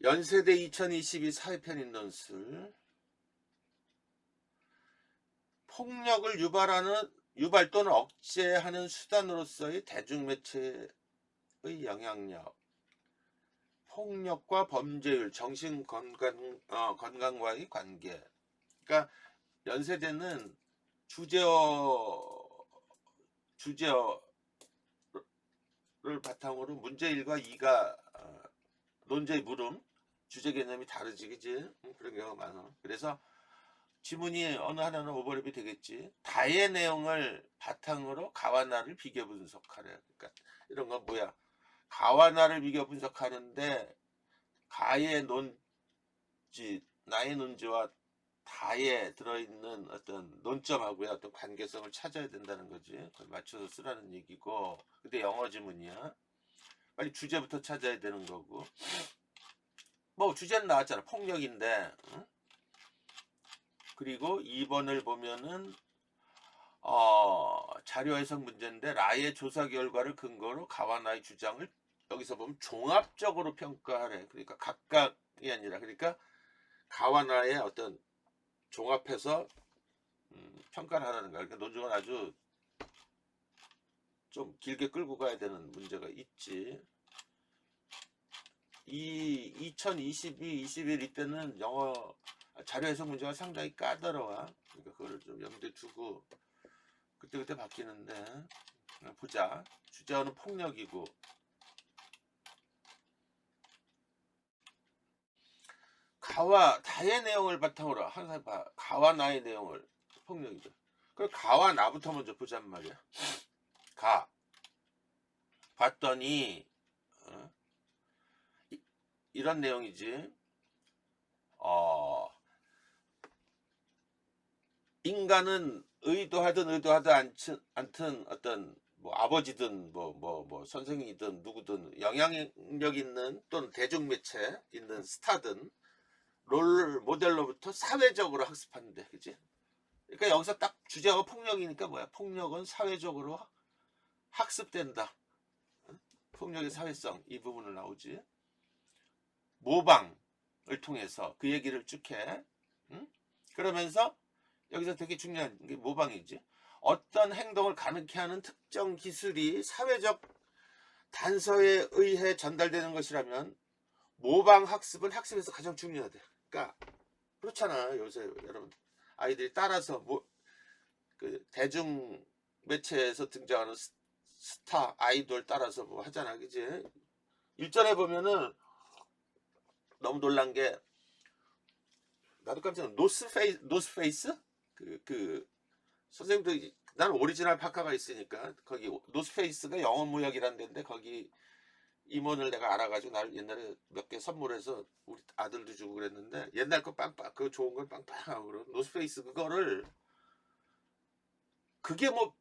연세대 2022 사회편 인논술. 폭력을 유발 또는 억제하는 수단으로서의 대중매체의 영향력. 폭력과 범죄율, 건강과의 관계. 그러니까 연세대는 주제어를 바탕으로 문제 1과 2가 논제의 물음, 주제 개념이 다르지, 그지? 그런 경우가 많아. 그래서 지문이 어느 하나는 오버랩이 되겠지. 다의 내용을 바탕으로 가와 나를 비교 분석하래. 그러니까 이런 건 뭐야? 가와 나를 비교 분석하는데 가의 논지, 나의 논지와 다에 들어있는 어떤 논점하고의 어떤 관계성을 찾아야 된다는 거지. 그걸 맞춰서 쓰라는 얘기고. 근데 영어 지문이야. 빨리 주제부터 찾아야 되는 거고. 뭐 주제는 나왔잖아. 폭력인데. 응? 그리고 2번을 보면은 자료 해석 문제인데 라의 조사 결과를 근거로 가와 나의 주장을 여기서 보면 종합적으로 평가하래. 그러니까 각각이 아니라 그러니까 가와 나의 어떤 종합해서 평가를 하라는 거야. 그러니까 논증은 아주 좀 길게 끌고 가야 되는 문제가 있지. 이 2022, 21 이때는 영어 자료 해석 문제가 상당히 까다로워. 그러니까 그거를 좀 염두에 두고 그때그때 바뀌는데 보자. 주제어는 폭력이고 가와 다의 내용을 바탕으로 항상 봐. 가와 나의 내용을 폭력이죠. 그럼 가와 나부터 먼저 보잔 말이야. 가 봤더니 이런 내용이지. 인간은 의도하든 않든 어떤 뭐 아버지든 뭐 선생이든 누구든 영향력 있는 또는 대중매체 있는 스타든 롤 모델로부터 사회적으로 학습하는데, 그지? 그러니까 여기서 딱 주제가 폭력이니까 뭐야? 폭력은 사회적으로 학습된다. 폭력의 사회성 이 부분을 나오지. 모방을 통해서 그 얘기를 쭉 해. 응? 그러면서 여기서 되게 중요한 게 모방이지. 어떤 행동을 가능케 하는 특정 기술이 사회적 단서에 의해 전달되는 것이라면 모방 학습은 학습에서 가장 중요하대. 그러니까 그렇잖아. 요새 여러분 아이들이 따라서 그 대중 매체에서 등장하는 스타 아이돌 따라서 뭐 하잖아, 그지? 일전에 보면은 너무 놀란 게 나도 깜짝 노스페이스 그 선생님도 나는 오리지널 파카가 있으니까 거기 노스페이스가 영어 무역이라는 데인데 거기 임원을 내가 알아가지고 날 옛날에 몇 개 선물해서 우리 아들도 주고 그랬는데 옛날 거 빵빵 그거 좋은 걸 빵빵하고 그러 노스페이스 그거를 그게 뭐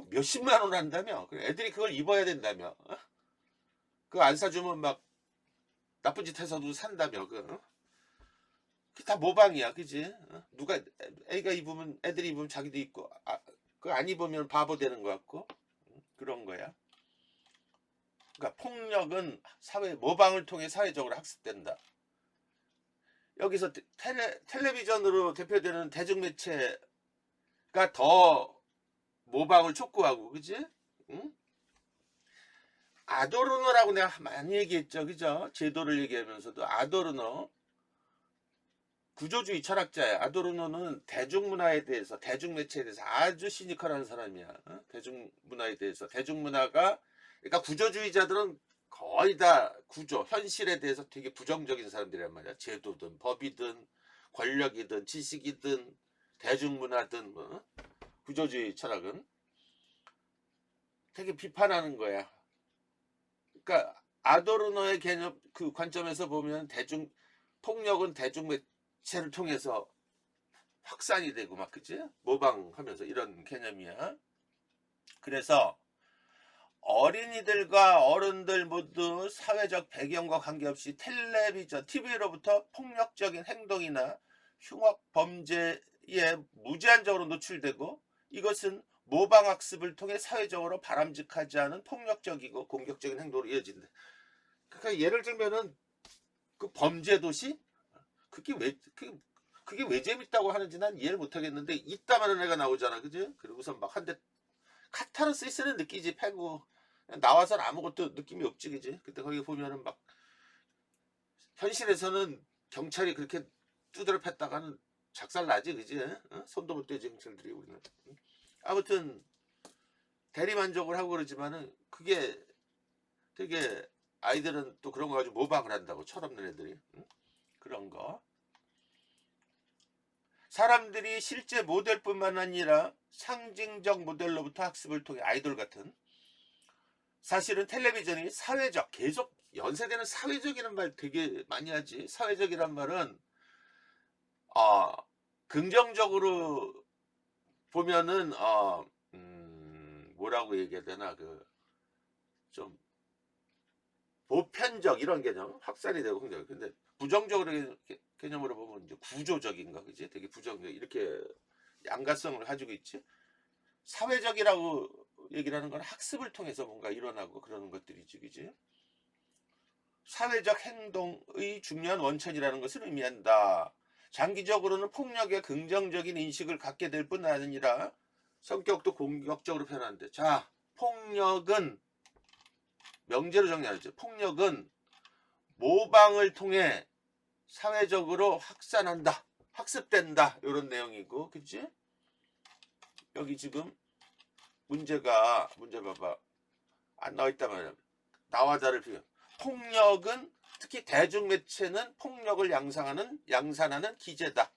몇십만 원 한다며. 애들이 그걸 입어야 된다며. 그거 안 사주면 막 나쁜 짓 해서도 산다며. 그게 다 모방이야, 그지? 누가 애가 입으면 애들이 입으면 자기도 입고 그거 안 입으면 바보 되는 것 같고 그런 거야. 그러니까 폭력은 모방을 통해 사회적으로 학습된다. 여기서 텔레비전으로 대표되는 대중매체가 더 모방을 촉구하고, 그지? 응? 아도르노라고 내가 많이 얘기했죠, 그죠? 제도를 얘기하면서도 아도르노 구조주의 철학자야. 아도르노는 대중문화에 대해서, 대중매체에 대해서 아주 시니컬한 사람이야. 대중문화에 대해서. 대중문화가, 그러니까 구조주의자들은 거의 다 현실에 대해서 되게 부정적인 사람들이란 말이야. 제도든, 법이든, 권력이든, 지식이든, 대중문화든, 구조주의 철학은 되게 비판하는 거야. 그러니까 아도르노의 개념, 그 관점에서 보면 폭력은 대중매체를 통해서 확산이 되고 막, 그치? 모방하면서 이런 개념이야. 그래서 어린이들과 어른들 모두 사회적 배경과 관계없이 텔레비전, TV로부터 폭력적인 행동이나 흉악 범죄에 무제한적으로 노출되고 이것은 모방학습을 통해 사회적으로 바람직하지 않은 폭력적이고 공격적인 행동으로 이어진다. 그러니까 예를 들면은 그 범죄 도시? 그게 왜 재밌다고 하는지 난 이해를 못 하겠는데 이따만한 애가 나오잖아, 그지? 그리고선 막 한 대 카타르시스는 느끼지 패고 나와서는 아무것도 느낌이 없지, 그지? 그때 거기 보면은 막 현실에서는 경찰이 그렇게 두드려 팼다가는 작살 나지, 그지? 어? 손도 못 대지 경찰들이 우리는. 아무튼 대리만족을 하고 그러지만은 그게 되게 아이들은 또 그런 거 가지고 모방을 한다고 철없는 애들이. 응? 그런 거. 사람들이 실제 모델뿐만 아니라 상징적 모델로부터 학습을 통해 아이돌 같은 사실은 텔레비전이 사회적 계속 연세대는 사회적이라는 말 되게 많이 하지. 사회적이란 말은 어, 긍정적으로 보면은 뭐라고 얘기해야 되나 그 좀 보편적 이런 개념 확산이 되고 긍정. 근데 부정적으로 개념으로 보면 이제 구조적인가 그지? 되게 부정적 이렇게 양가성을 가지고 있지. 사회적이라고 얘기를 하는 건 학습을 통해서 뭔가 일어나고 그러는 것들이지, 그지? 사회적 행동의 중요한 원천이라는 것을 의미한다. 장기적으로는 폭력에 긍정적인 인식을 갖게 될 뿐 아니라 성격도 공격적으로 변하는데, 자, 폭력은 명제로 정리하죠. 폭력은 모방을 통해 사회적으로 확산한다, 학습된다 이런 내용이고, 그치? 여기 지금 문제 봐봐. 안 나와 있단 말이야. 나와 다를 비교. 폭력은 특히 대중매체는 폭력을 양산하는 기제다.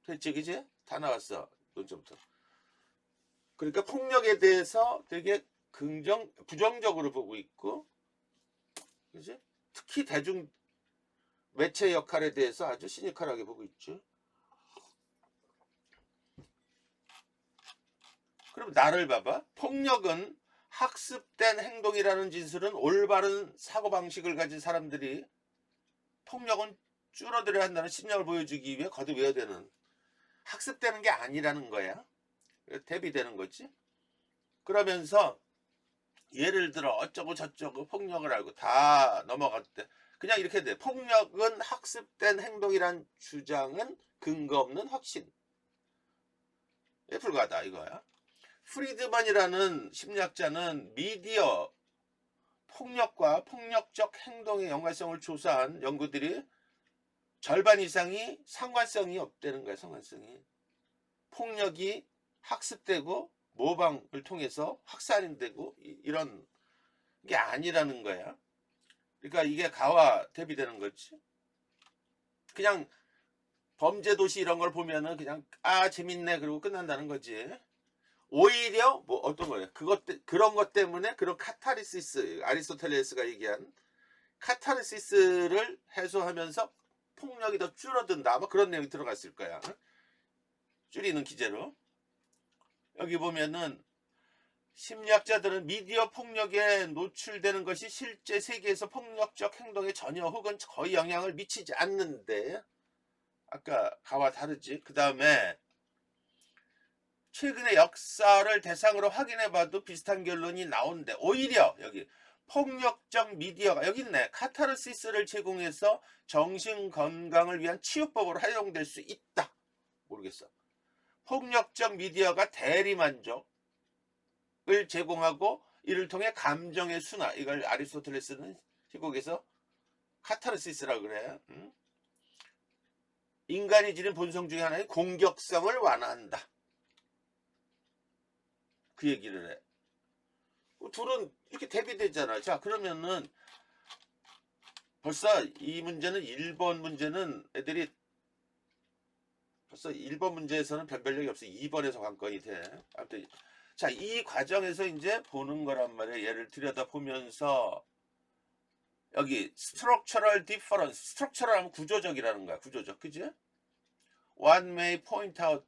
됐지, 그지? 다 나왔어. 논점부터. 그러니까 폭력에 대해서 되게 부정적으로 보고 있고, 그지? 특히 대중 매체 역할에 대해서 아주 시니컬하게 보고 있죠. 그럼 나를 봐봐. 폭력은 학습된 행동이라는 진술은 올바른 사고방식을 가진 사람들이 폭력은 줄어들어야 한다는 신념을 보여주기 위해 거듭 외워야 되는 학습되는 게 아니라는 거야. 대비되는 거지. 그러면서 예를 들어 어쩌고 저쩌고 폭력을 알고 다 넘어갔대. 그냥 이렇게 돼. 폭력은 학습된 행동이란 주장은 근거 없는 확신에 불과하다 이거야. 프리드만이라는 심리학자는 미디어 폭력과 폭력적 행동의 연관성을 조사한 연구들이 절반 이상이 상관성이 없다는 거야. 상관성이. 폭력이 학습되고 모방을 통해서 확산되고 이런 게 아니라는 거야. 그러니까 이게 가와 대비되는 거지. 그냥 범죄도시 이런 걸 보면은 그냥 재밌네 그러고 끝난다는 거지. 오히려 뭐 어떤 거예요? 그런 것 때문에 그런 카타르시스, 아리스토텔레스가 얘기한 카타르시스를 해소하면서 폭력이 더 줄어든다. 아마 그런 내용이 들어갔을 거야. 줄이는 기제로. 여기 보면은 심리학자들은 미디어 폭력에 노출되는 것이 실제 세계에서 폭력적 행동에 전혀 혹은 거의 영향을 미치지 않는데, 아까 가와 다르지. 그 다음에 최근의 역사를 대상으로 확인해봐도 비슷한 결론이 나오는데, 오히려 여기 폭력적 미디어가 여기 있네. 카타르시스를 제공해서 정신건강을 위한 치유법으로 활용될 수 있다. 모르겠어. 폭력적 미디어가 대리만족을 제공하고 이를 통해 감정의 순화, 이걸 아리스토텔레스는 시곡에서 카타르시스라고 그래. 인간이 지닌 본성 중에 하나인 공격성을 완화한다. 그 얘기를 해. 둘은 이렇게 대비되잖아. 자, 그러면은 벌써 이 문제는 1번 문제는 애들이 벌써 1번 문제에서는 변별력이 없어. 2번에서 관건이 돼. 아무튼 자, 이 과정에서 이제 보는 거란 말이야. 얘를 들여다보면서 여기 structural difference, structural 하면 구조적이라는 거야. 구조적, 그지? One may point out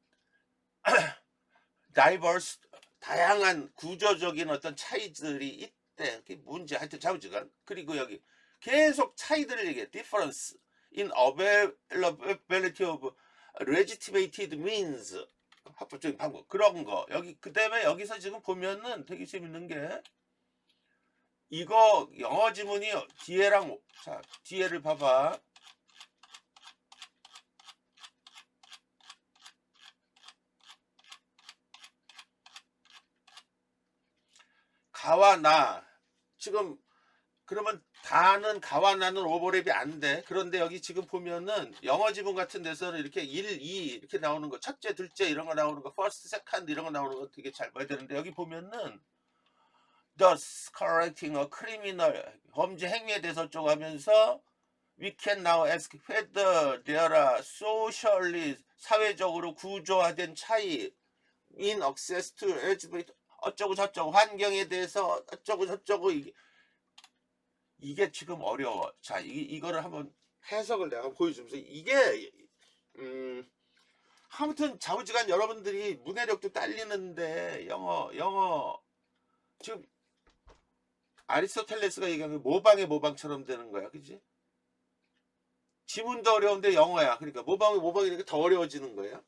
diverse, 다양한 구조적인 어떤 차이들이 있대. 그게 문제, 하여튼 자우지간. 그리고 여기 계속 차이들을 얘기해. difference in availability of legitimated means. 합법적인 방법. 그런 거. 여기, 그 다음에 여기서 지금 보면은 되게 재밌는 게 이거 영어 지문이 뒤에랑 자 뒤에를 봐봐. 가와 나 지금 그러면 다는 가와 나는 오버랩이 안 돼. 그런데 여기 지금 보면은 영어 지문 같은 데서는 이렇게 1, 2 이렇게 나오는 거 첫째, 둘째 이런 거 나오는 거 first, second 이런 거 나오는 거 되게 잘 봐야 되는데 여기 보면은 thus correcting a criminal 범죄 행위에 대해서 어쩌고 하면서 we can now ask whether there are socially 사회적으로 구조화된 차이 in access to eligibility 어쩌고 저쩌고 환경에 대해서 어쩌고 저쩌고 이게 지금 어려워. 자, 이거를 한번 해석을 내가 보여주면서 이게 아무튼 좌우지간 여러분들이 문해력도 딸리는데 영어 지금 아리스토텔레스가 얘기하는 모방의 모방처럼 되는 거야, 그지? 지문도 어려운데 영어야. 그러니까 모방의 모방이니까 더 어려워지는 거야.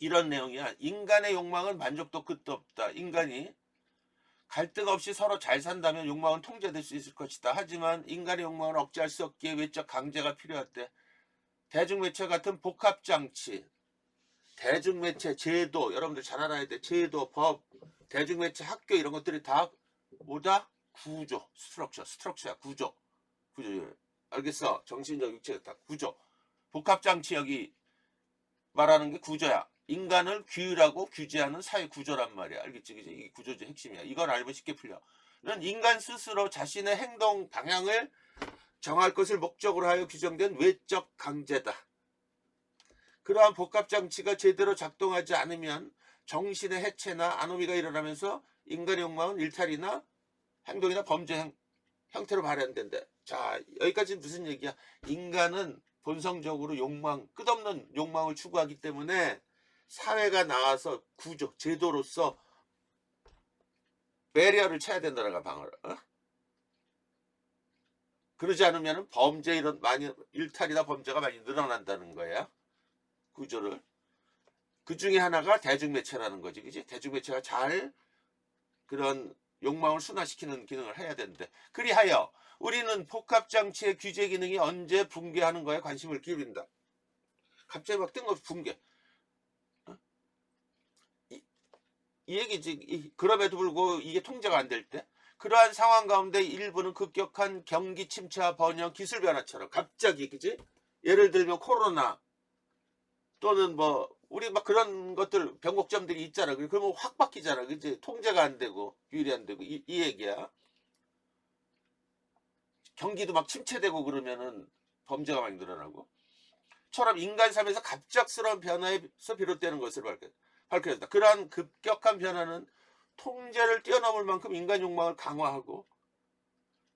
이런 내용이야. 인간의 욕망은 만족도 끝도 없다. 인간이 갈등 없이 서로 잘 산다면 욕망은 통제될 수 있을 것이다. 하지만 인간의 욕망을 억제할 수 없기에 외적 강제가 필요하대. 대중매체 같은 복합장치, 대중매체 제도, 여러분들 잘 알아야 돼. 제도, 법, 대중매체 학교 이런 것들이 다 뭐다? 구조, 스트럭처야. 구조. 알겠어? 정신적 육체적 다 구조. 복합장치 여기 말하는 게 구조야. 인간을 규율하고 규제하는 사회 구조란 말이야. 알겠지? 그지? 이게 구조의 핵심이야. 이걸 알면 쉽게 풀려. 는 인간 스스로 자신의 행동 방향을 정할 것을 목적으로 하여 규정된 외적 강제다. 그러한 복합장치가 제대로 작동하지 않으면 정신의 해체나 아노미가 일어나면서 인간의 욕망은 일탈이나 행동이나 범죄 형태로 발현된다. 자, 여기까지는 무슨 얘기야? 인간은 본성적으로 끝없는 욕망을 추구하기 때문에 사회가 나와서 구조, 제도로서 배리어를 쳐야 된다는 거야, 방어를. 그러지 않으면 범죄 일탈이나 범죄가 많이 늘어난다는 거야. 구조를. 그 중에 하나가 대중매체라는 거지, 그지? 대중매체가 잘 그런 욕망을 순화시키는 기능을 해야 되는데, 그리하여 우리는 복합장치의 규제 기능이 언제 붕괴하는 거에 관심을 기울인다. 갑자기 막 뜬금없이 붕괴. 이 얘기지. 그럼에도 불구하고 이게 통제가 안 될 때, 그러한 상황 가운데 일부는 급격한 경기 침체와 번영, 기술 변화처럼 갑자기, 그지? 예를 들면 코로나 또는 뭐 우리 막 그런 것들 변곡점들이 있잖아. 그러면 확 바뀌잖아, 그지? 통제가 안 되고 규율이 안 되고 이 얘기야. 경기도 막 침체되고 그러면은 범죄가 많이 늘어나고. 처럼 인간 삶에서 갑작스러운 변화에서 비롯되는 것을 밝혀졌다. 그러한 급격한 변화는 통제를 뛰어넘을 만큼 인간 욕망을 강화하고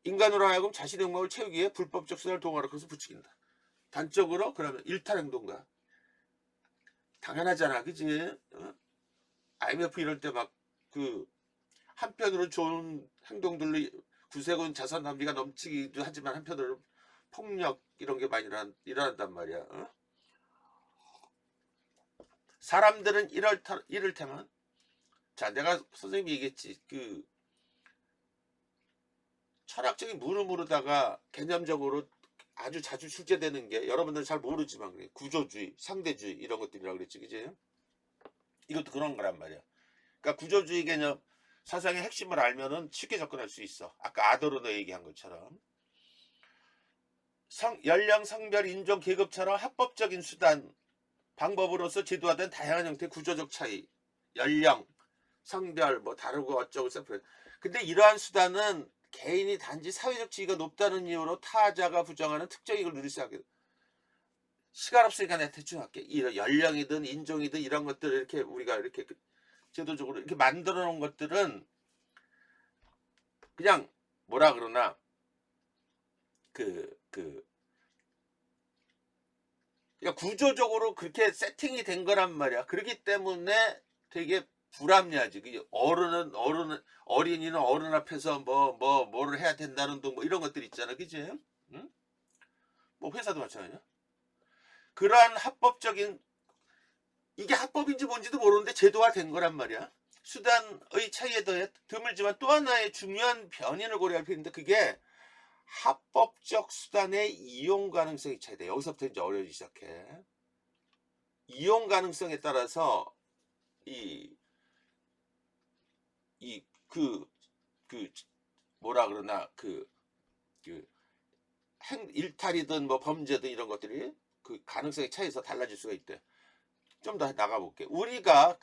인간으로 하여금 자신의 욕망을 채우기 위해 불법적 수단을 동원할 것을 부추긴다. 단적으로 그러면 일탈 행동가. 당연하잖아, 그지? IMF 이럴 때 막 한편으로 좋은 행동들로 구세군 자산 낭비가 넘치기도 하지만 한편으로 폭력 이런 게 많이 일어난단 말이야. 사람들은 이를테면 자, 내가 선생님이 얘기했지. 철학적인 물음으로다가 개념적으로 아주 자주 출제되는 게 여러분들은 잘 모르지만 그래. 구조주의, 상대주의 이런 것들이라고 그랬지, 그지? 이것도 그런 거란 말이야. 그러니까 구조주의 개념 사상의 핵심을 알면은 쉽게 접근할 수 있어. 아까 아도르노 얘기한 것처럼. 연령, 성별, 인종, 계급처럼 합법적인 수단, 방법으로서 제도화된 다양한 형태의 구조적 차이, 연령, 성별, 뭐 다르고 어쩌고 세프레. 근데 이러한 수단은 개인이 단지 사회적 지위가 높다는 이유로 타자가 부정하는 특정 이익을 누릴 수 있게. 시간 없으니까 내가 대충 할게. 이런 연령이든 인종이든 이런 것들을 이렇게 우리가 이렇게 제도적으로 이렇게 만들어 놓은 것들은 그냥 뭐라 그러나 그냥 구조적으로 그렇게 세팅이 된 거란 말이야. 그렇기 때문에 되게 불합리하지. 어린이는 어른 앞에서 뭐를 해야 된다는 둥 뭐 이런 것들 있잖아, 그지? 응? 뭐 회사도 마찬가지야. 그러한 합법적인 이게 합법인지 뭔지도 모르는데 제도화 된 거란 말이야. 수단의 차이에 더해 드물지만 또 하나의 중요한 변인을 고려할 필요인데 그게 합법적 수단의 이용 가능성이 차이다. 여기서부터 이제 어려워지기 시작해. 이용 가능성에 따라서 그 뭐라 그러나 일탈이든 뭐 범죄든 이런 것들이 그 가능성의 차이에서 달라질 수가 있대. 좀 더 나가볼게. 우리가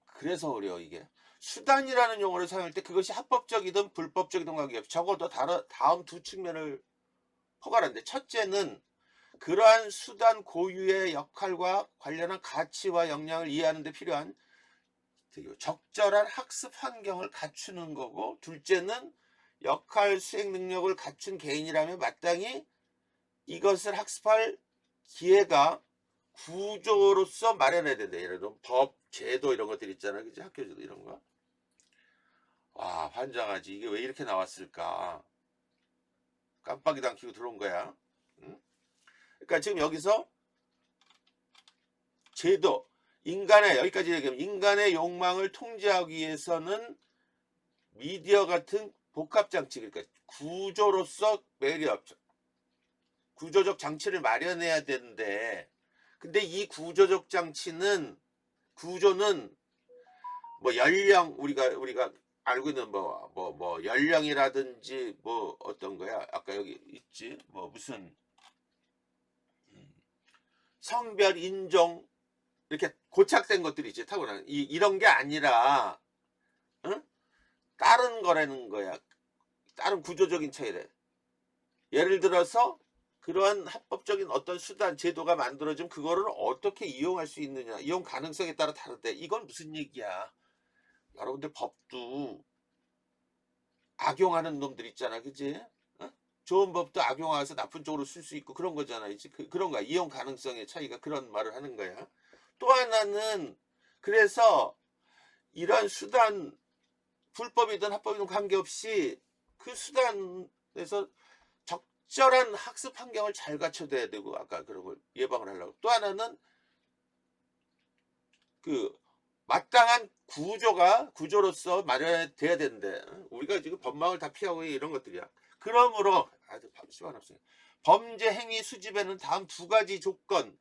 그래서 어려워 이게. 수단이라는 용어를 사용할 때 그것이 합법적이든 불법적이든 관계없이 적어도 다음 두 측면을 포괄하는데 첫째는 그러한 수단 고유의 역할과 관련한 가치와 역량을 이해하는 데 필요한 적절한 학습 환경을 갖추는 거고 둘째는 역할 수행 능력을 갖춘 개인이라면 마땅히 이것을 학습할 기회가 구조로서 마련해야 된다. 예를 들어 법, 제도 이런 것들 있잖아. 그치? 학교제도 이런 거. 와, 환장하지. 이게 왜 이렇게 나왔을까? 깜빡이도 안 켜고 들어온 거야. 응? 그러니까 지금 여기서 제도, 여기까지 얘기하면 인간의 욕망을 통제하기 위해서는 미디어 같은 복합장치, 그러니까 구조로서 구조적 장치를 마련해야 되는데 근데 이 구조적 장치는 구조는 뭐 연령 우리가 알고 있는 뭐 연령이라든지 뭐 어떤 거야 아까 여기 있지 뭐 무슨 성별 인종 이렇게 고착된 것들이 있지 타고난 이런 게 아니라 응? 다른 거라는 거야. 다른 구조적인 차이래. 예를 들어서 그러한 합법적인 어떤 수단 제도가 만들어지면 그거를 어떻게 이용할 수 있느냐 이용 가능성에 따라 다르대. 이건 무슨 얘기야. 여러분들 법도 악용하는 놈들 있잖아 그치? 어? 좋은 법도 악용해서 나쁜 쪽으로 쓸 수 있고 그런 거잖아. 그런 거야. 이용 가능성의 차이가 그런 말을 하는 거야. 또 하나는 그래서 이러한 수단 불법이든 합법이든 관계없이 그 수단에서 적절한 학습 환경을 잘 갖춰둬야 되고 아까 그런 걸 예방을 하려고 또 하나는 그 마땅한 구조로서 마련돼야 되는데 우리가 지금 법망을 다 피하고 이런 것들이야. 그러므로 아주 시간 없어요. 범죄 행위 수집에는 다음 두 가지 조건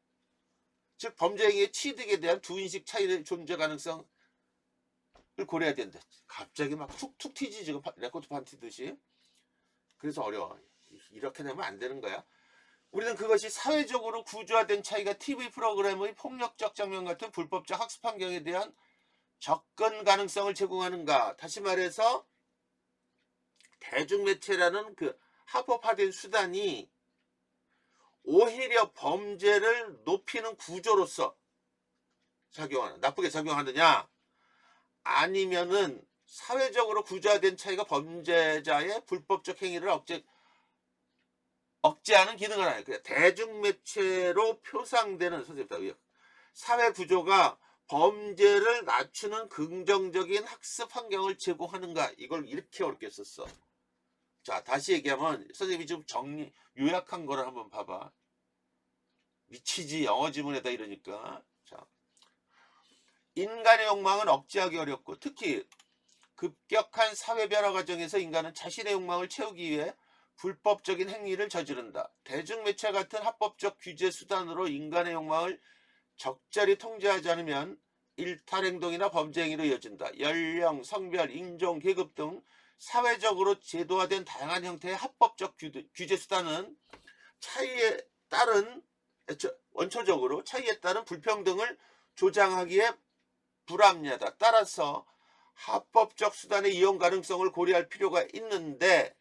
즉 범죄 행위의 취득에 대한 두 인식 차이의 존재 가능성을 고려해야 된다. 갑자기 막 툭툭 튀지 지금 레코드판 튀듯이. 그래서 어려워. 이렇게 되면 안 되는 거야. 우리는 그것이 사회적으로 구조화된 차이가 TV 프로그램의 폭력적 장면 같은 불법적 학습 환경에 대한 접근 가능성을 제공하는가. 다시 말해서 대중매체라는 그 합법화된 수단이 오히려 범죄를 높이는 구조로서 나쁘게 작용하느냐 아니면은 사회적으로 구조화된 차이가 범죄자의 불법적 행위를 억제하는 기능을 하는 거예요. 대중매체로 표상되는 사회 구조가 범죄를 낮추는 긍정적인 학습 환경을 제공하는가 이걸 이렇게 어렵게 썼어. 자 다시 얘기하면 선생님이 좀 요약한 거를 한번 봐봐. 미치지 영어 지문에다 이러니까. 자 인간의 욕망은 억제하기 어렵고 특히 급격한 사회 변화 과정에서 인간은 자신의 욕망을 채우기 위해 불법적인 행위를 저지른다. 대중매체 같은 합법적 규제 수단으로 인간의 욕망을 적절히 통제하지 않으면 일탈행동이나 범죄행위로 이어진다. 연령, 성별, 인종, 계급 등 사회적으로 제도화된 다양한 형태의 합법적 규제 수단은 원초적으로 차이에 따른 불평등을 조장하기에 불합리하다. 따라서 합법적 수단의 이용 가능성을 고려할 필요가 있는데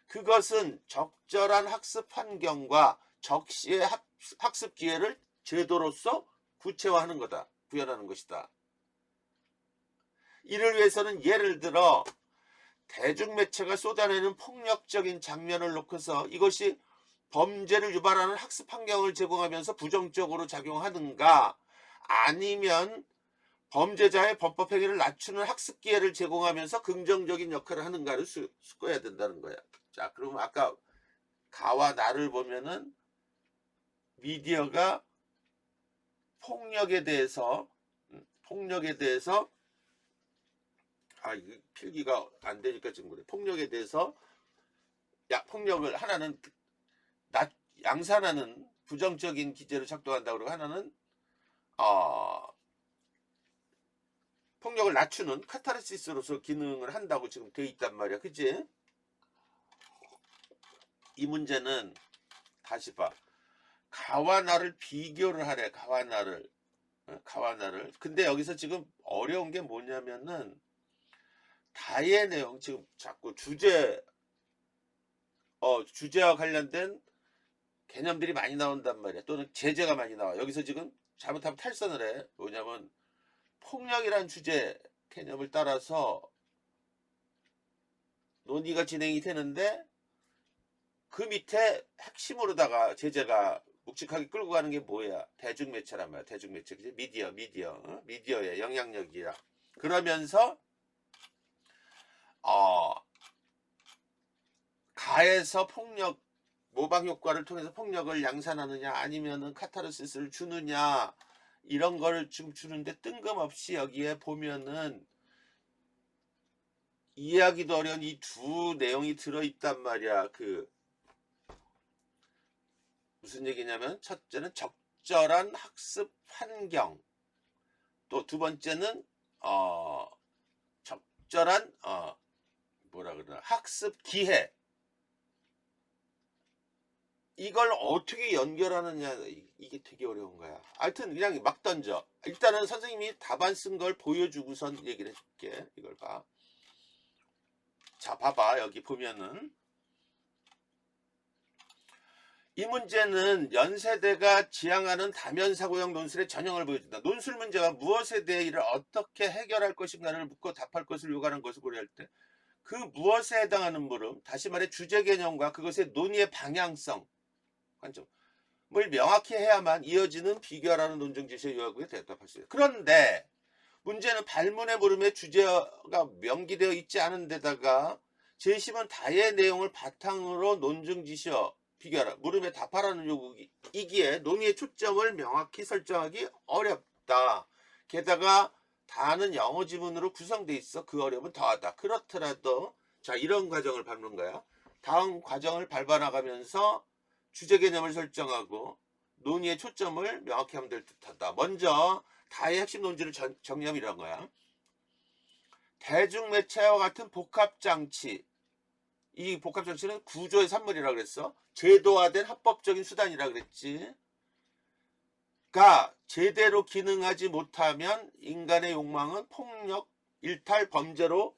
그것은 적절한 학습 환경과 적시의 학습 기회를 제도로서 구체화하는 거다. 구현하는 것이다. 이를 위해서는 예를 들어 대중매체가 쏟아내는 폭력적인 장면을 놓고서 이것이 범죄를 유발하는 학습 환경을 제공하면서 부정적으로 작용하는가 아니면 범죄자의 범법 행위를 낮추는 학습 기회를 제공하면서 긍정적인 역할을 하는가를 숙고해야 된다는 거야. 자, 그러면 아까 가와 나를 보면은 미디어가 폭력에 대해서 이게 필기가 안 되니까 지금 그래. 폭력에 대해서 폭력을 하나는 양산하는 부정적인 기제로 작동한다고 그러고 하나는 폭력을 낮추는 카타르시스로서 기능을 한다고 지금 돼 있단 말이야. 그치? 이 문제는 다시 봐. 가와 나를 비교를 하래. 가와 나를. 근데 여기서 지금 어려운 게 뭐냐면은 다의 내용 지금 자꾸 주제와 관련된 개념들이 많이 나온단 말이야. 또는 제재가 많이 나와. 여기서 지금 잘못하면 탈선을 해. 뭐냐면 폭력이란 주제 개념을 따라서 논의가 진행이 되는데 그 밑에 핵심으로다가 제재가 묵직하게 끌고 가는 게 뭐야? 대중매체란 말이야. 대중매체. 그치? 미디어의 영향력이야. 그러면서 가에서 폭력 모방 효과를 통해서 폭력을 양산하느냐 아니면은 카타르시스를 주느냐 이런 걸 좀 주는데 뜬금없이 여기에 보면은 이해하기도 어려운 이 두 내용이 들어있단 말이야. 무슨 얘기냐면 첫째는 적절한 학습 환경, 또 두 번째는 적절한 뭐라 그러나 학습 기회. 이걸 어떻게 연결하느냐 이게 되게 어려운 거야. 하여튼 그냥 막 던져. 일단은 선생님이 답안 쓴 걸 보여주고선 얘기를 해줄게. 이걸 봐. 자, 봐봐. 여기 보면은 이 문제는 연세대가 지향하는 다면사고형 논술의 전형을 보여준다. 논술 문제가 무엇에 대해 이를 어떻게 해결할 것인가를 묻고 답할 것을 요구하는 것을 고려할 때 그 무엇에 해당하는 물음, 다시 말해 주제 개념과 그것의 논의의 방향성, 관점을 명확히 해야만 이어지는 비교하라는 논증 지시의 요구에 대답할 수 있다. 그런데 문제는 발문의 물음에 주제가 명기되어 있지 않은 데다가 제시문 다의 내용을 바탕으로 논증 지시어 비교하라. 물음에 답하라는 요구이기에 논의의 초점을 명확히 설정하기 어렵다. 게다가 다는 영어 지문으로 구성되어 있어 그 어려움은 더하다. 그렇더라도 자 이런 과정을 밟는 거야. 다음 과정을 밟아나가면서 주제 개념을 설정하고 논의의 초점을 명확히 하면 될 듯하다. 먼저 다의 핵심 논지를 정리하면 이런 거야. 대중매체와 같은 복합장치, 이 복합장치는 구조의 산물이라고 그랬어. 제도화된 합법적인 수단이라고 그랬지. 가 제대로 기능하지 못하면 인간의 욕망은 폭력, 일탈, 범죄로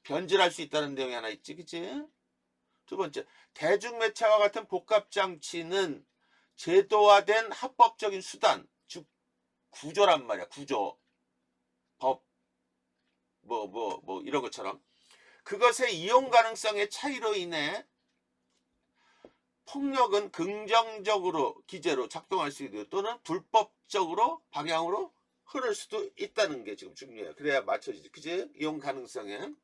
변질할 수 있다는 내용이 하나 있지. 그치? 두 번째, 대중매체와 같은 복합장치는 제도화된 합법적인 수단, 즉 구조란 말이야. 구조, 법, 이런 것처럼 그것의 이용 가능성의 차이로 인해 폭력은 긍정적으로 기제로 작동할 수 있고 또는 불법적으로 방향으로 흐를 수도 있다는 게 지금 중요해요. 그래야 맞춰지지. 그지? 이용 가능성의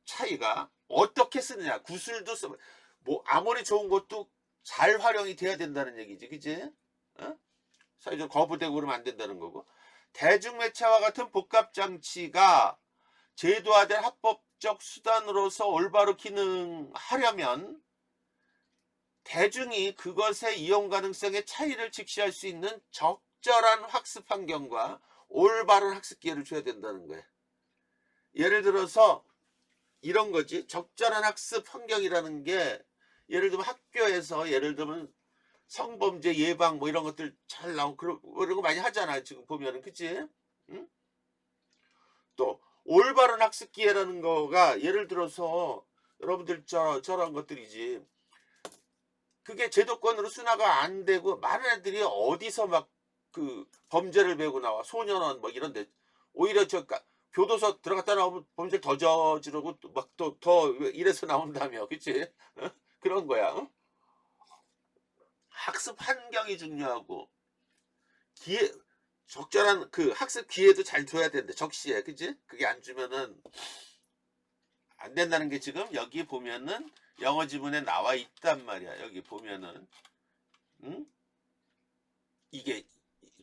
차이가 어떻게 쓰느냐. 구술도 아무리 좋은 것도 잘 활용이 돼야 된다는 얘기지. 그지? 사회적 거부되고 그러면 안 된다는 거고. 대중매체와 같은 복합장치가 제도화된 합법적 수단으로서 올바로 기능하려면 대중이 그것의 이용 가능성의 차이를 직시할 수 있는 적절한 학습 환경과 올바른 학습 기회를 줘야 된다는 거예요. 예를 들어서 이런 거지. 적절한 학습 환경이라는 게 예를 들면 학교에서 예를 들면 성범죄 예방 이런 것들 잘 나오고 그런 거 많이 하잖아요. 지금 보면은 그치? 응? 또 올바른 학습 기회라는 거가 예를 들어서 여러분들 저런 것들이지. 그게 제도권으로 순화가 안 되고 많은 애들이 어디서 막 범죄를 배우고 나와 소년원 이런데 오히려 교도소 들어갔다 나오면 범죄를 더 저지르고 막 더 이래서 나온다며. 그치? 그런 거야. 학습 환경이 중요하고 적절한 학습 기회도 잘 줘야 되는데 적시에. 그치? 그게 안 주면은 안 된다는 게 지금 여기 보면은 영어 지문에 나와 있단 말이야. 여기 보면은 이게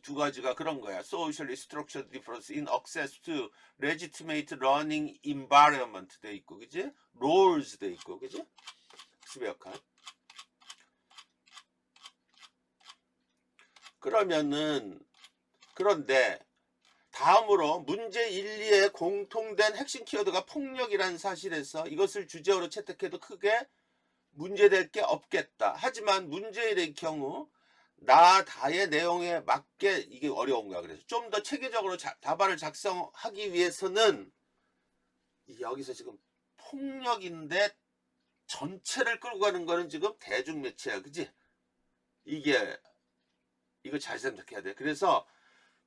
두 가지가 그런 거야. Socially structured difference in access to legitimate learning environment 돼 있고, 그지? roles 돼 있고, 그지? 학습의 역할. 그런데 다음으로 문제 1, 2에 공통된 핵심 키워드가 폭력이라는 사실에서 이것을 주제어로 채택해도 크게 문제될 게 없겠다. 하지만 문제 1의 경우 나 다의 내용에 맞게 이게 어려운 거야. 그래서 좀 더 체계적으로 답안을 작성하기 위해서는 여기서 지금 폭력인데 전체를 끌고 가는 거는 지금 대중매체야. 그지? 이거 잘 생각해야 돼. 그래서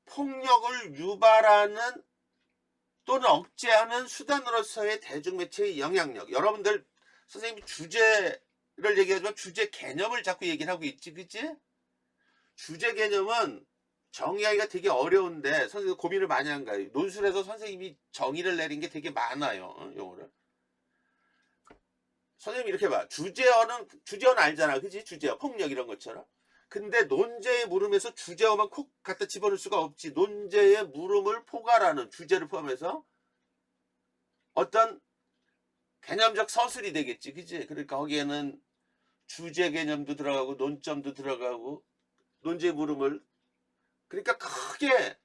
폭력을 유발하는 또는 억제하는 수단으로서의 대중매체의 영향력. 여러분들 선생님이 주제를 얘기하지만 주제 개념을 자꾸 얘기를 하고 있지. 그치? 주제 개념은 정의하기가 되게 어려운데 선생님 고민을 많이 한 거예요. 논술에서 선생님이 정의를 내린 게 되게 많아요. 용어를. 선생님이 이렇게 봐. 주제어는 알잖아. 그치? 주제어. 폭력 이런 것처럼. 근데 논제의 물음에서 주제어만 콕 갖다 집어넣을 수가 없지. 논제의 물음을 포괄하는 주제를 포함해서 어떤 개념적 서술이 되겠지. 그치? 그러니까 거기에는 주제 개념도 들어가고 논점도 들어가고 논제의 물음을 그러니까 크게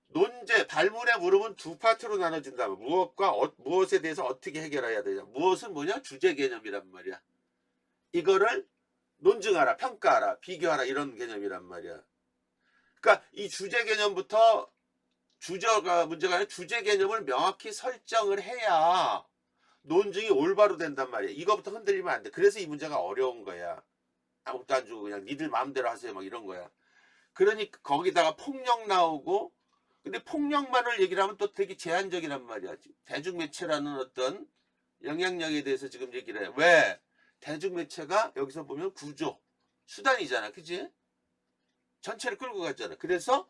논제 발문의 물음은 두 파트로 나눠진다. 무엇과 무엇에 대해서 어떻게 해결해야 되냐. 무엇은 뭐냐? 주제 개념이란 말이야. 이거를 논증하라, 평가하라, 비교하라 이런 개념이란 말이야. 그러니까 이 주제 개념부터 문제가 아니라 주제 개념을 명확히 설정을 해야 논증이 올바로 된단 말이야. 이거부터 흔들리면 안 돼. 그래서 이 문제가 어려운 거야. 아무것도 안 주고 그냥 니들 마음대로 하세요 막 이런 거야. 그러니까 거기다가 폭력 나오고 근데 폭력만을 얘기를 하면 또 되게 제한적이란 말이야. 대중매체라는 어떤 영향력에 대해서 지금 얘기를 해. 왜? 대중매체가 여기서 보면 구조, 수단이잖아. 그치? 전체를 끌고 갔잖아. 그래서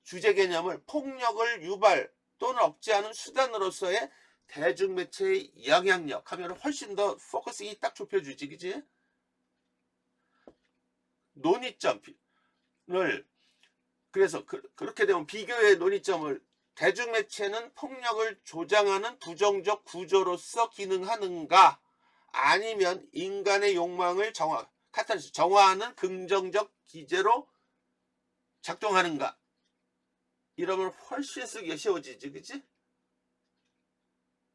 주제 개념을 폭력을 유발 또는 억제하는 수단으로서의 대중매체의 영향력 하면 훨씬 더 포커싱이 딱 좁혀주지. 그치? 논의점을 그래서 그렇게 되면 비교의 논의점을 대중매체는 폭력을 조장하는 부정적 구조로서 기능하는가 아니면 인간의 욕망을 정화하는 긍정적 기제로 작동하는가 이러면 훨씬 쓰기가 쉬워지지. 그치?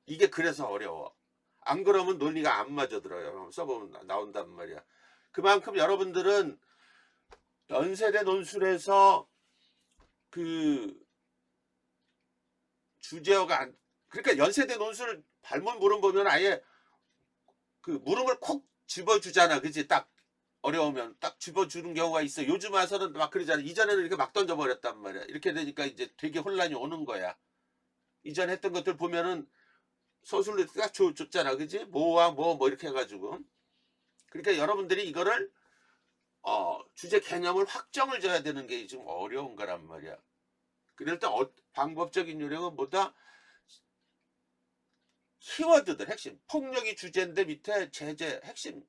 이게 그래서 어려워. 안 그러면 논리가 안 맞아들어요. 써보면 나온단 말이야. 그만큼 여러분들은 연세대 논술에서 그 주제어가 그러니까 연세대 논술 발문 물음 보면 아예 그 물음을 콕 집어주잖아. 그치? 딱 어려우면 딱 집어주는 경우가 있어. 요즘 와서는 막 그러잖아. 이전에는 이렇게 막 던져버렸단 말이야. 이렇게 되니까 이제 되게 혼란이 오는 거야. 이전 했던 것들 보면은 서술로 딱 줬잖아. 그치? 뭐와 뭐 이렇게 해가지고. 그러니까 여러분들이 이거를 주제 개념을 확정을 줘야 되는 게 지금 어려운 거란 말이야. 그럴 때 방법적인 요령은 뭐다? 키워드들 핵심 폭력이 주제인데 밑에 제재 핵심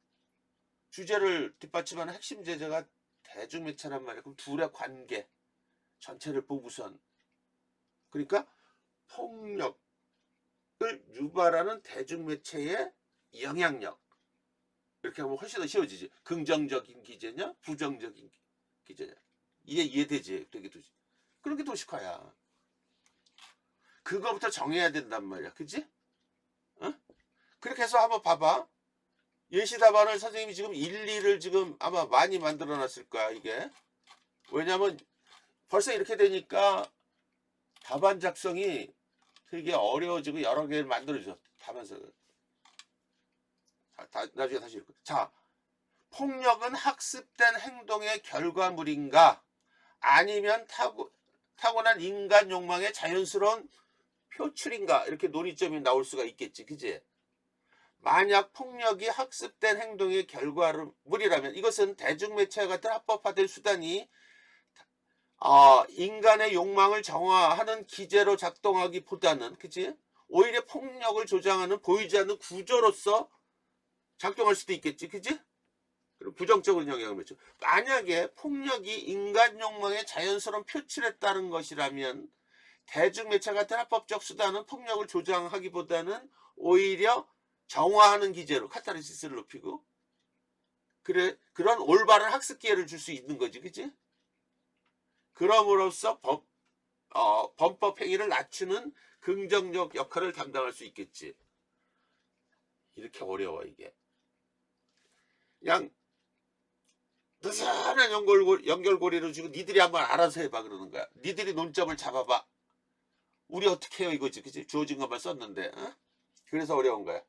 주제를 뒷받침하는 핵심 제재가 대중매체란 말이야. 그럼 둘의 관계 전체를 보고선 그러니까 폭력을 유발하는 대중매체의 영향력 이렇게 하면 훨씬 더 쉬워지지. 긍정적인 기제냐 부정적인 기제냐 이해되지. 되게 그런 게 도식화야. 그거부터 정해야 된단 말이야. 그치? 어? 그렇게 해서 한번 봐봐. 예시 답안을 선생님이 지금 1, 2를 지금 아마 많이 만들어 놨을 거야. 이게 왜냐면 벌써 이렇게 되니까 답안 작성이 되게 어려워지고 여러 개를 만들어줘. 답안서 나중에 다시 읽고. 자, 폭력은 학습된 행동의 결과물인가 아니면 타고난 인간 욕망의 자연스러운 표출인가 이렇게 논의점이 나올 수가 있겠지. 그치? 만약 폭력이 학습된 행동의 결과물이라면 이것은 대중매체와 같은 합법화된 수단이 인간의 욕망을 정화하는 기제로 작동하기보다는 그치? 오히려 폭력을 조장하는 보이지 않는 구조로서 작동할 수도 있겠지. 그치? 그리고 부정적으로 영향을 미쳐. 만약에 폭력이 인간 욕망의 자연스러운 표출에 따른 것이라면 대중매체 같은 합법적 수단은 폭력을 조장하기보다는 오히려 정화하는 기제로 카타르시스를 높이고 그런 올바른 학습 기회를 줄 수 있는 거지, 그치? 그럼으로써 범법 행위를 낮추는 긍정적 역할을 담당할 수 있겠지. 이렇게 어려워 이게. 그냥 느슨한 연결고리를 주고 니들이 한번 알아서 해봐 그러는 거야. 니들이 논점을 잡아봐. 우리 어떻게 해요 이거지, 그치? 주어진 것만 썼는데. 어? 그래서 어려운 거야.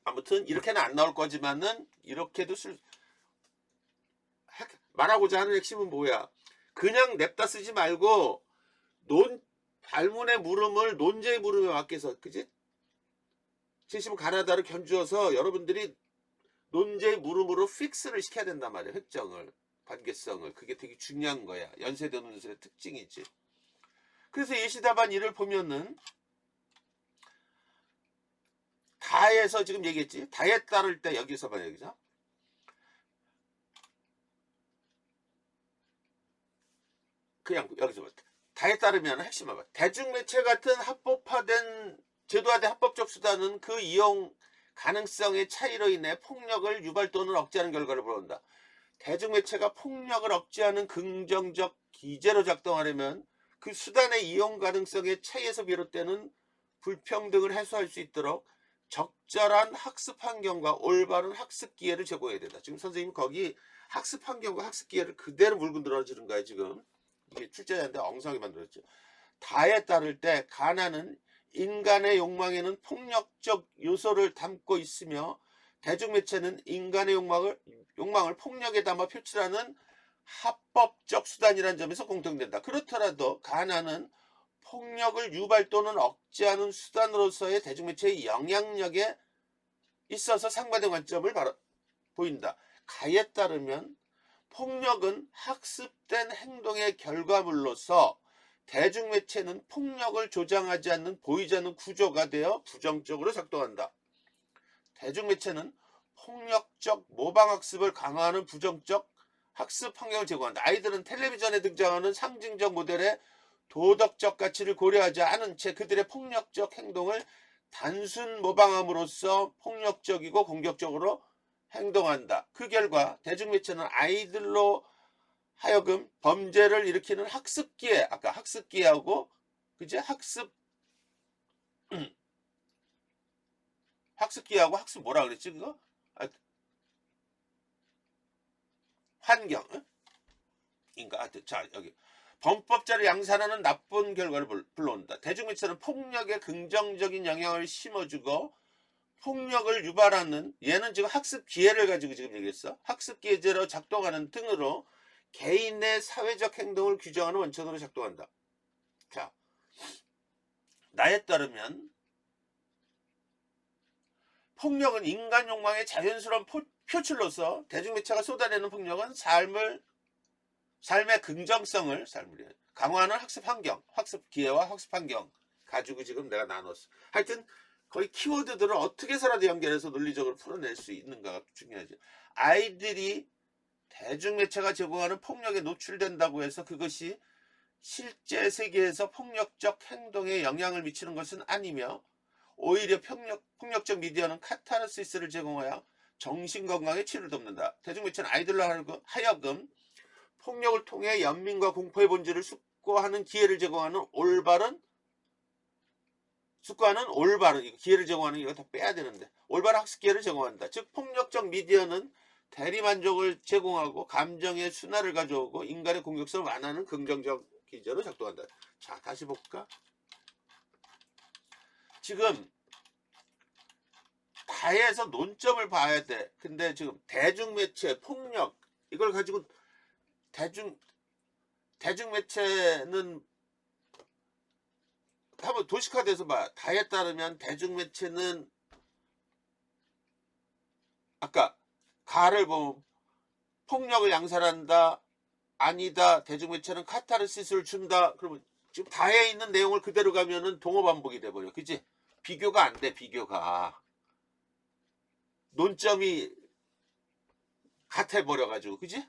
아무튼 이렇게는 안 나올 거지만은 이렇게도 말하고자 하는 핵심은 뭐야? 그냥 냅다 쓰지 말고 발문의 물음을 논제의 물음에 맡겨서, 그지? 70은 가나다를 견주어서 여러분들이 논제의 물음으로 픽스를 시켜야 된단 말이야. 획정을, 관계성을. 그게 되게 중요한 거야. 연세대 논술의 특징이지. 그래서 예시답안 1을 보면은 다에서 지금 얘기했지. 다에 따를 때 여기서 봐야 되죠. 그냥 여기서 봐. 다에 따르면 핵심을 봐. 대중매체 같은 합법화된 제도화된 합법적 수단은 그 이용 가능성의 차이로 인해 폭력을 유발 또는 억제하는 결과를 불러온다. 대중매체가 폭력을 억제하는 긍정적 기제로 작동하려면 그 수단의 이용 가능성의 차이에서 비롯되는 불평등을 해소할 수 있도록 적절한 학습 환경과 올바른 학습 기회를 제공해야 된다. 지금 선생님 거기 학습 환경과 학습 기회를 그대로 물고 늘어지는 거야 지금. 이게 출제자인데 엉성하게 만들었죠. 다에 따를 때 가난은 인간의 욕망에는 폭력적 요소를 담고 있으며 대중매체는 인간의 욕망을 폭력에 담아 표출하는 합법적 수단이라는 점에서 공통된다. 그렇더라도 가난은 폭력을 유발 또는 억제하는 수단으로서의 대중매체의 영향력에 있어서 상반된 관점을 보인다. 가에 따르면 폭력은 학습된 행동의 결과물로서 대중매체는 폭력을 조장하지 않는 보이지 않는 구조가 되어 부정적으로 작동한다. 대중매체는 폭력적 모방학습을 강화하는 부정적 학습 환경을 제공한다. 아이들은 텔레비전에 등장하는 상징적 모델의 도덕적 가치를 고려하지 않은 채 그들의 폭력적 행동을 단순 모방함으로써 폭력적이고 공격적으로 행동한다. 그 결과 대중매체는 아이들로 하여금 범죄를 일으키는 학습기회, 아까 학습기회하고 그제 학습기회하고 학습 뭐라 그랬지 그거? 환경 인가? 자 여기 범법자를 양산하는 나쁜 결과를 불러온다. 대중매체는 폭력에 긍정적인 영향을 심어주고 폭력을 유발하는 얘는 지금 학습 기회를 가지고 지금 얘기했어. 학습 기회제로 작동하는 등으로 개인의 사회적 행동을 규정하는 원천으로 작동한다. 자, 나에 따르면 폭력은 인간 욕망의 자연스러운 표출로서 대중매체가 쏟아내는 폭력은 삶의 긍정성을 강화하는 학습 환경, 학습 기회와 학습 환경 가지고 지금 내가 나눴어. 하여튼 거의 키워드들을 어떻게 해서라도 연결해서 논리적으로 풀어낼 수 있는가가 중요하죠. 아이들이 대중매체가 제공하는 폭력에 노출된다고 해서 그것이 실제 세계에서 폭력적 행동에 영향을 미치는 것은 아니며 오히려 폭력적 미디어는 카타르시스를 제공하여 정신건강의 치료를 돕는다. 대중매체는 아이들로 하여금 폭력을 통해 연민과 공포의 본질을 숙고하는 기회를 제공하는 올바른 기회를 제공하는 이거 다 빼야 되는데 올바른 학습 기회를 제공한다. 즉 폭력적 미디어는 대리만족을 제공하고 감정의 순환을 가져오고 인간의 공격성을 완화하는 긍정적 기제로 작동한다. 자 다시 볼까? 지금 다해서 논점을 봐야 돼. 근데 지금 대중매체 폭력 이걸 가지고 대중매체는 한번 도식화돼서 봐. 다에 따르면 대중매체는 아까 가를 보면 폭력을 양산한다. 아니다. 대중매체는 카타르시스를 준다. 그러면 지금 다에 있는 내용을 그대로 가면은 동어 반복이 돼버려. 그치? 비교가 안 돼. 비교가. 논점이 같아버려가지고, 그지?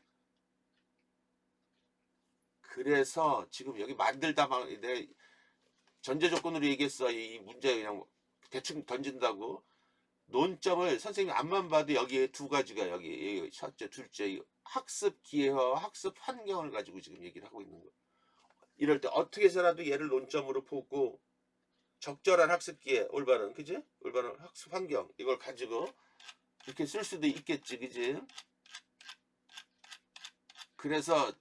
그래서 지금 여기 만들다 막 내가 전제 조건으로 얘기했어. 이 문제 그냥 대충 던진다고. 논점을 선생님이 앞만 봐도 여기에 두 가지가 여기 첫째, 둘째 학습 기회와 학습 환경을 가지고 지금 얘기를 하고 있는 거예요. 이럴 때 어떻게 해서라도 얘를 논점으로 보고 적절한 학습 기회, 올바른 그지? 올바른 학습 환경 이걸 가지고 이렇게 쓸 수도 있겠지, 그지? 그래서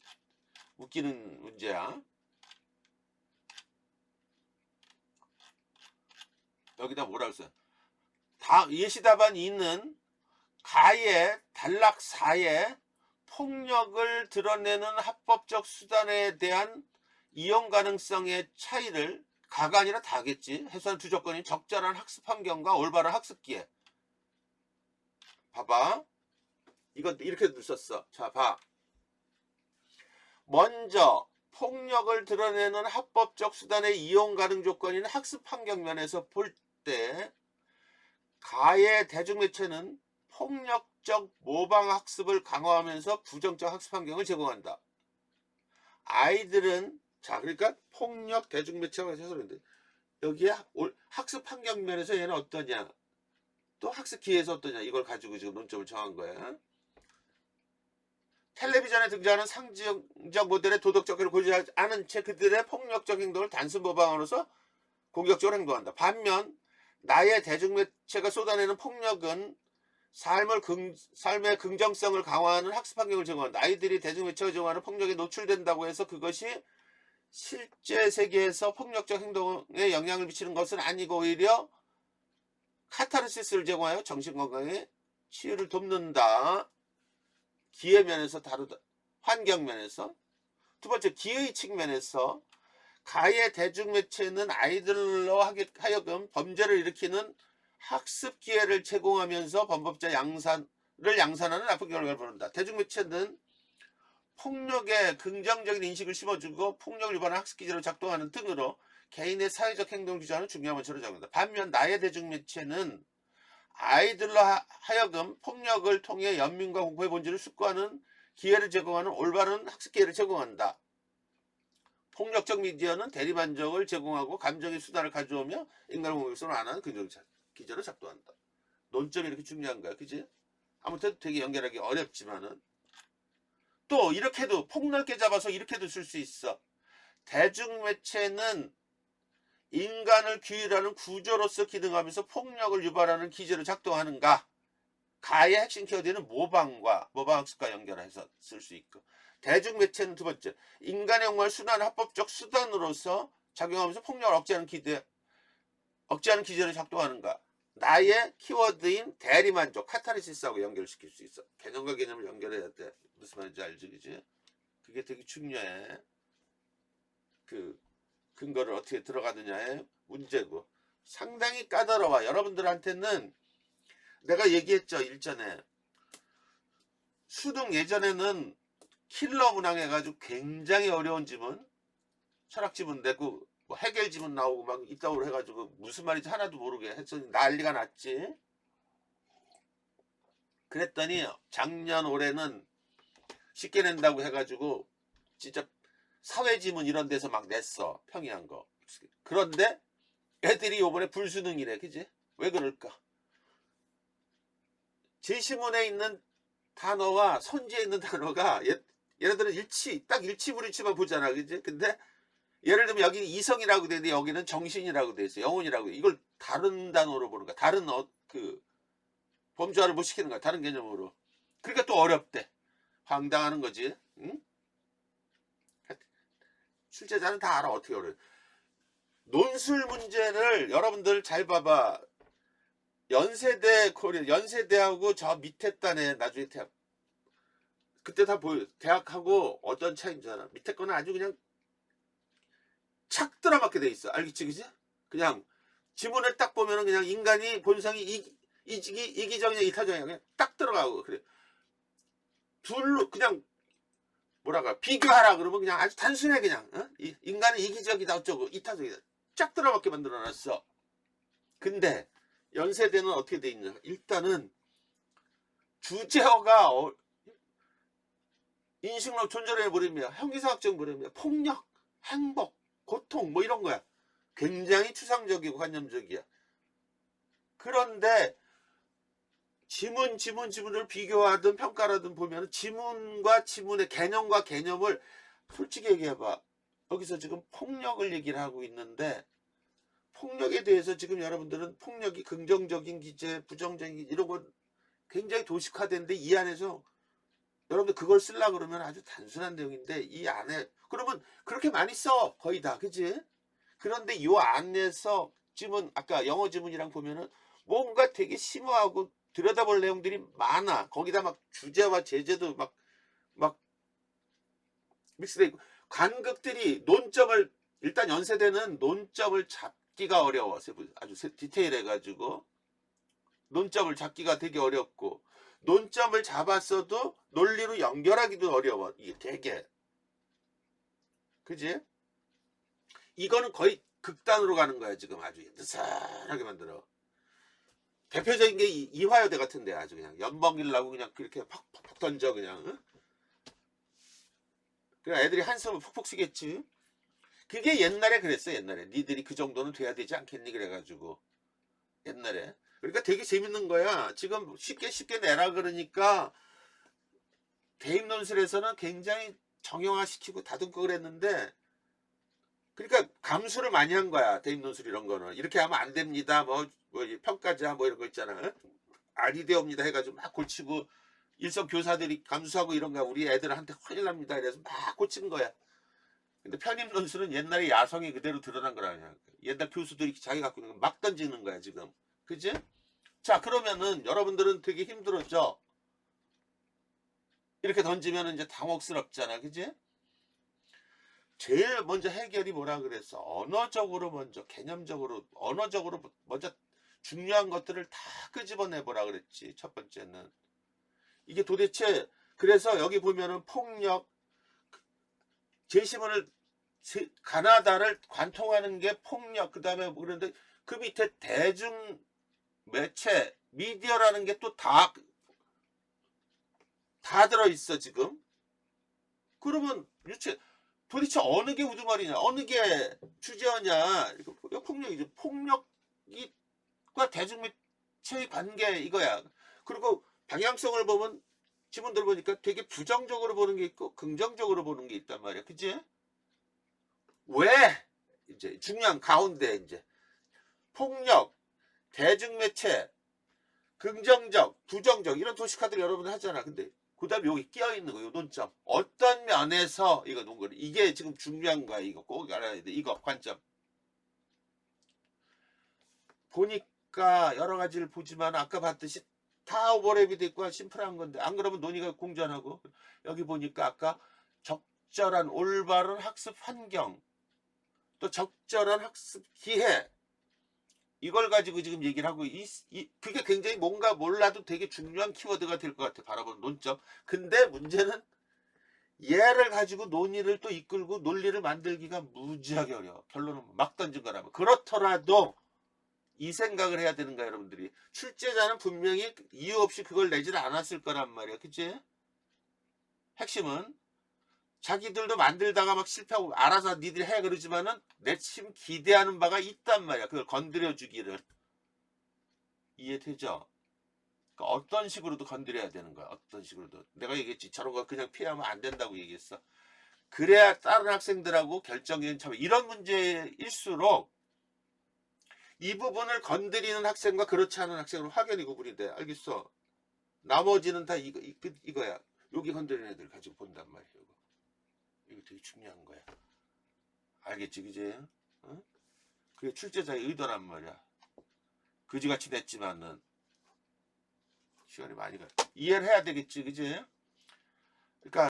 웃기는 문제야. 여기다 뭐라고 써? 예시답안 2는 가의 단락 4에 폭력을 드러내는 합법적 수단에 대한 이용 가능성의 차이를 가가 아니라 다겠지. 해소한 두 조건이 적절한 학습 환경과 올바른 학습 기회. 봐봐. 이거 이렇게 썼어. 자, 봐. 먼저 폭력을 드러내는 합법적 수단의 이용 가능 조건인 학습 환경 면에서 볼 때 가의 대중매체는 폭력적 모방 학습을 강화하면서 부정적 학습 환경을 제공한다. 아이들은 자 그러니까 폭력 대중매체가 해서 그런데 여기에 학습 환경 면에서 얘는 어떠냐 또 학습 기회에서 어떠냐 이걸 가지고 지금 논점을 정한 거야. 텔레비전에 등장하는 상징적 모델의 도덕적 을 고지하지 않은 채 그들의 폭력적 행동을 단순 모방으로서 공격적으로 행동한다. 반면 나의 대중매체가 쏟아내는 폭력은 삶의 긍정성을 강화하는 학습 환경을 제공한다. 아이들이 대중매체가 제공하는 폭력에 노출된다고 해서 그것이 실제 세계에서 폭력적 행동에 영향을 미치는 것은 아니고 오히려 카타르시스를 제공하여 정신건강에 치유를 돕는다. 기회 면에서 다루다. 환경 면에서. 두 번째 기회의 측면에서 가해 대중매체는 아이들로 하여금 범죄를 일으키는 학습 기회를 제공하면서 범법자 양산하는 나쁜 결과를 부른다. 대중매체는 폭력에 긍정적인 인식을 심어주고 폭력을 유발하는 학습 기제로 작동하는 등으로 개인의 사회적 행동을 규정하는 중요한 원천을 작용한다. 반면 나의 대중매체는 아이들로 하여금 폭력을 통해 연민과 공포의 본질을 숙고하는 기회를 제공하는 올바른 학습 기회를 제공한다. 폭력적 미디어는 대리만족을 제공하고 감정의 수단을 가져오며 인간을 공격성을 안 하는 긍정적 기제로 작동한다. 논점이 이렇게 중요한 거야. 그지? 아무튼 되게 연결하기 어렵지만은 또 이렇게도 폭넓게 잡아서 이렇게도 쓸 수 있어. 대중매체는 인간을 규율하는 구조로서 기능하면서 폭력을 유발하는 기제로 작동하는가? 가의 핵심 키워드는 모방학습과 연결해서 쓸 수 있고 대중매체는 두 번째 인간의 영광을 순환하는 합법적 수단으로서 작용하면서 폭력을 억제하는 기제로 작동하는가? 나의 키워드인 대리만족, 카타르시스하고 연결시킬 수 있어. 개념과 개념을 연결해야 돼. 무슨 말인지 알지, 그지? 그게 되게 중요해. 그 근거를 어떻게 들어가느냐의 문제고 상당히 까다로워. 여러분들한테는 내가 얘기했죠, 일전에. 수능 예전에는 킬러 문항 해가지고 굉장히 어려운 지문, 철학 지문 내고 뭐 해결 지문 나오고 막 이따구로 해가지고 무슨 말인지 하나도 모르게 했더니 난리가 났지. 그랬더니 작년 올해는 쉽게 낸다고 해가지고 진짜 사회지문 이런 데서 막 냈어. 평이한 거. 그런데 애들이 요번에 불수능이래. 그지? 왜 그럴까? 제시문에 있는 단어와 선지에 있는 단어가 얘네들은 딱 일치불일치만 보잖아. 그지? 근데 예를 들면 여기는 이성이라고 돼 있는데 여기는 정신이라고 돼 있어. 영혼이라고. 이걸 다른 단어로 보는 거야. 다른 범주화를 못 시키는 거야. 다른 개념으로. 그러니까 또 어렵대. 황당하는 거지. 응? 출제자는 다 알아. 어떻게 어려워. 논술 문제를 여러분들 잘 봐봐. 연세대하고 저 밑에 단에 나중에 대학 그때 다 보여. 대학하고 어떤 차이인지 알아. 밑에 거는 아주 그냥 착 들어맞게 돼 있어. 알겠지, 그지? 그냥 지문을 딱 보면은 그냥 인간이 본성이 이기적이냐 이타적이냐 그냥 딱 들어가고 그래. 둘로 그냥 뭐랄까 비교하라 그러면 그냥 아주 단순해 그냥 인간은 이기적이다 어쩌고 이타적이다 쫙 들어맞게 만들어놨어. 근데 연세대는 어떻게 돼 있냐? 일단은 주제어가 인식론 존재해버리며 형이상학적버리며 폭력, 행복, 고통 뭐 이런 거야. 굉장히 추상적이고 관념적이야. 그런데 지문을 비교하든 평가하든 보면 지문과 지문의 개념과 개념을 솔직히 얘기해봐. 여기서 지금 폭력을 얘기를 하고 있는데 폭력에 대해서 지금 여러분들은 폭력이 긍정적인 기제, 부정적인 기제 이런 건 굉장히 도식화된데 이 안에서 여러분들 그걸 쓰려고 그러면 아주 단순한 내용인데 이 안에 그러면 그렇게 많이 써 거의 다 그치? 그런데 이 안에서 지문 아까 영어 지문이랑 보면은 뭔가 되게 심오하고 들여다볼 내용들이 많아. 거기다 막 주제와 제재도 막 믹스돼 있고 간극들이 논점을 일단 연세대는 논점을 잡기가 어려워. 아주 디테일해가지고 논점을 잡기가 되게 어렵고 논점을 잡았어도 논리로 연결하기도 어려워. 이게 되게 그지? 이거는 거의 극단으로 가는 거야 지금 아주 느슨하게 만들어. 대표적인 게 이화여대 같은데 아주 그냥 연봉길라고 그냥 그렇게 팍팍 던져 그냥. 응? 그냥 애들이 한숨을 푹푹 쉬겠지. 그게 옛날에 그랬어. 옛날에 니들이 그 정도는 돼야 되지 않겠니 그래가지고 옛날에. 그러니까 되게 재밌는 거야. 지금 쉽게 내라 그러니까 대입논술에서는 굉장히 정형화시키고 다듬고 그랬는데 그러니까 감수를 많이 한 거야. 대입논술 이런 거는 이렇게 하면 안 됩니다. 뭐 평가자 뭐 이런 거 있잖아. 아니 되옵니다 해가지고 막 고치고 일선 교사들이 감수하고 이런 거 우리 애들한테 큰일 납니다. 이래서 막 고친 거야. 근데 편입논술은 옛날에 야성이 그대로 드러난 거라 그냥. 옛날 교수들이 자기 갖고 있는 거 막 던지는 거야 지금. 그치? 자 그러면은 여러분들은 되게 힘들었죠. 이렇게 던지면 이제 당혹스럽잖아. 그치? 제일 먼저 해결이 뭐라 그랬어? 언어적으로 먼저 개념적으로 언어적으로 먼저 중요한 것들을 다 끄집어내보라 그랬지. 첫 번째는 이게 도대체 그래서 여기 보면은 폭력 제시문을 가나다를 관통하는 게 폭력 그 다음에 그런데 그 밑에 대중 매체 미디어라는 게 또 다 들어있어 지금. 그러면 도대체 어느 게 우두머리냐 어느 게 주제어냐. 이거 폭력이죠. 폭력과 대중매체의 관계 이거야. 그리고 방향성을 보면 지문들 보니까 되게 부정적으로 보는 게 있고 긍정적으로 보는 게 있단 말이야. 그치? 왜? 이제 중요한 가운데 이제 폭력, 대중매체, 긍정적, 부정적 이런 도식화들 여러분 하잖아. 근데 그 다음에 여기 끼어있는 거예요. 논점. 어떤 면에서 이거 논 거를. 이게 지금 중요한 거야. 이거 꼭 알아야 돼. 이거 관점. 보니까 여러 가지를 보지만 아까 봤듯이 다 오버랩이 됐고 심플한 건데 안 그러면 논의가 공전하고 여기 보니까 아까 적절한 올바른 학습 환경 또 적절한 학습 기회 이걸 가지고 지금 얘기를 하고 그게 굉장히 뭔가 몰라도 되게 중요한 키워드가 될 것 같아. 바라보는 논점. 근데 문제는 얘를 가지고 논의를 또 이끌고 논리를 만들기가 무지하게 어려워. 결론은 막 던진 거라면. 그렇더라도 이 생각을 해야 되는 거야 여러분들이. 출제자는 분명히 이유 없이 그걸 내지는 않았을 거란 말이야. 그치? 핵심은 자기들도 만들다가 막 실패하고 알아서 니들이 해 그러지만은 내심 기대하는 바가 있단 말이야. 그걸 건드려 주기를. 이해되죠? 그러니까 어떤 식으로도 건드려야 되는 거야. 어떤 식으로도. 내가 얘기했지. 저런 거 그냥 피하면 안 된다고 얘기했어. 그래야 다른 학생들하고 결정적인 차이. 이런 문제일수록 이 부분을 건드리는 학생과 그렇지 않은 학생으로 확연히 구분이 돼. 알겠어? 나머지는 다 이거야. 여기 건드리는 애들 가지고 본단 말이야. 이거 되게 중요한 거야. 알겠지, 그지? 어? 그게 출제자의 의도란 말이야. 그지같이 냈지만은 시간이 많이 가. 이해를 해야 되겠지, 그지? 그러니까